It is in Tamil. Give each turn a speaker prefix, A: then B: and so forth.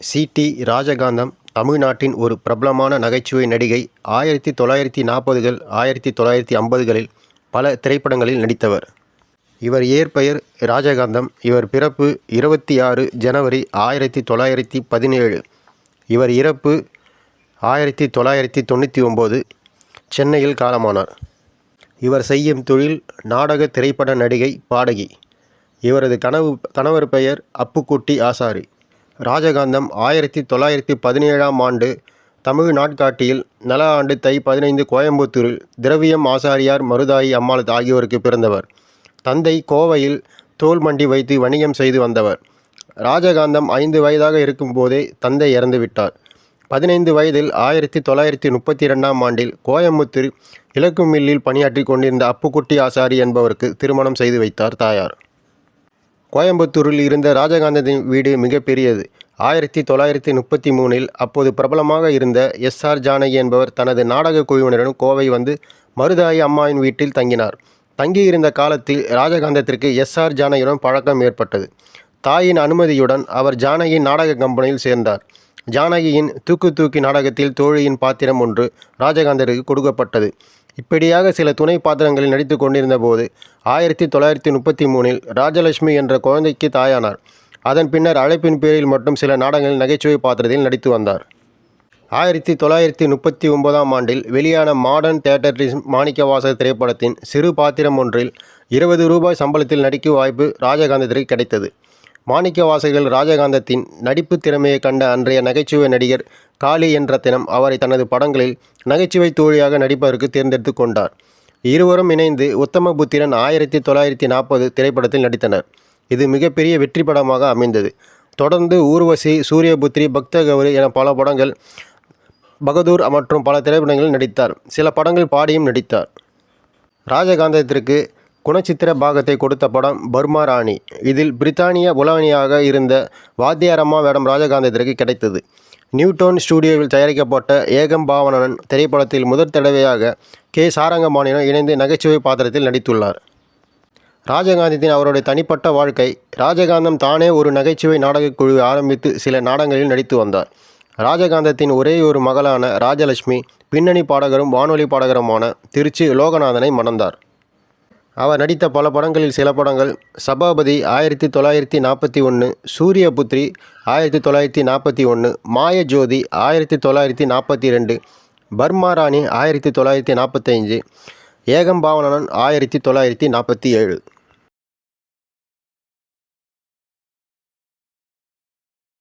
A: சி.டி. ராஜகாந்தம் தமிழ்நாட்டின் ஒரு பிரபலமான நகைச்சுவை நடிகை. 1940கள் 1950களில் பல திரைப்படங்களில் நடித்தவர். இவர் இயற்பெயர் ராஜகாந்தம். இவர் பிறப்பு 26 ஜனவரி 1917. இவர் இறப்பு 1999 சென்னையில் காலமானார். இவர் செய்யும் தொழில் நாடக, திரைப்பட நடிகை, பாடகி. இவரது கணவர் பெயர் அப்புக்குட்டி ஆசாரி. ராஜகாந்தம் 1917ஆம் ஆண்டு தமிழ் நாட்காட்டியில் நல ஆண்டு தை 15 கோயம்புத்தூரில் திரவியம் ஆசாரியார் மருதாயி அம்மாள் ஆகியோருக்கு பிறந்தவர். தந்தை கோவையில் தோல் மண்டி வைத்து வணிகம் செய்து வந்தவர். ராஜகாந்தம் 5 வயதாக இருக்கும்போதே தந்தை இறந்துவிட்டார். 15 வயதில் 1932ஆம் ஆண்டில் கோயம்புத்தூர் இலக்கு மில்லில் பணியாற்றி கொண்டிருந்த அப்புக்குட்டி ஆசாரி என்பவருக்கு திருமணம் செய்து வைத்தார் தாயார். கோயம்புத்தூரில் இருந்த ராஜகாந்தத்தின் வீடு மிகப்பெரியது. 1933இல் அப்போது பிரபலமாக இருந்த எஸ்.ஆர். ஜானகி என்பவர் தனது நாடக குழுவினருடன் கோவை வந்து மருதாயி அம்மாவின் வீட்டில் தங்கினார். தங்கியிருந்த காலத்தில் ராஜகாந்தத்திற்கு எஸ்.ஆர். ஜானகியுடன் பழக்கம் ஏற்பட்டது. தாயின் அனுமதியுடன் அவர் ஜானகியின் நாடக கம்பெனியில் சேர்ந்தார். ஜானகியின் தூக்கி நாடகத்தில் தோழியின் பாத்திரம் ஒன்று ராஜகாந்தருக்கு கொடுக்கப்பட்டது. இப்படியாக சில துணை பாத்திரங்களில் நடித்து கொண்டிருந்த போது 1933இல் ராஜலட்சுமி என்ற குழந்தைக்கு தாயானார். அதன் பின்னர் அழைப்பின் பேரில் மட்டும் சில நாடகங்களில் நகைச்சுவை பாத்திரத்தில் நடித்து வந்தார். 1939ஆம் ஆண்டில் வெளியான மாடர்ன் தியேட்டர்ஸ் மாணிக்கவாசகர் திரைப்படத்தின் சிறு பாத்திரம் ஒன்றில் 20 ரூபாய் சம்பளத்தில் நடிக்கும் வாய்ப்பு ராஜகாந்தத்திற்கு கிடைத்தது. மாணிக்கவாசகர் ராஜகாந்தத்தின் நடிப்பு திறமையை கண்ட அன்றைய நகைச்சுவை நடிகர் காளி என்ற தினம் அவரை தனது படங்களில் நகைச்சுவை தோழியாக நடிப்பதற்கு தேர்ந்தெடுத்து கொண்டார். இருவரும் இணைந்து உத்தமபுத்திரன் 1940 திரைப்படத்தில் நடித்தனர். இது மிகப்பெரிய வெற்றி படமாக அமைந்தது. தொடர்ந்து ஊர்வசி, சூரியபுத்திரி, பக்த கௌரி என பல படங்கள், பகதூர் மற்றும் பல திரைப்படங்களில் நடித்தார். சில படங்கள் பாடியும் நடித்தார். ராஜகாந்தத்திற்கு குணச்சித்திர பாகத்தை கொடுத்த படம் பர்மா ராணி. இதில் பிரித்தானிய புலவனியாக இருந்த வாத்தியாரம்மா வேடம் ராஜகாந்தத்திற்கு கிடைத்தது. நியூட்டோன் ஸ்டுடியோவில் தயாரிக்கப்பட்ட ஏகம் பாவனன் திரைப்படத்தில் முதற் தடவையாக கே. சாரங்கபாணியுடன் இணைந்து நகைச்சுவை பாத்திரத்தில் நடித்துள்ளார். ராஜகாந்தத்தின் அவருடைய தனிப்பட்ட வாழ்க்கை. ராஜகாந்தம் தானே ஒரு நகைச்சுவை நாடகக் குழுவை ஆரம்பித்து சில நாடகங்களில் நடித்து வந்தார். ராஜகாந்தத்தின் ஒரே ஒரு மகளான ராஜலட்சுமி பின்னணி பாடகரும் வானொலி பாடகருமான திருச்சி லோகநாதனை மணந்தார். அவர் நடித்த பல படங்களில் சில படங்கள் சபாபதி 1941, சூரியபுத்திரி 1941, மாயஜோதி 1942, பர்மா ராணி 1945, ஏகம் பாவனன் 1947.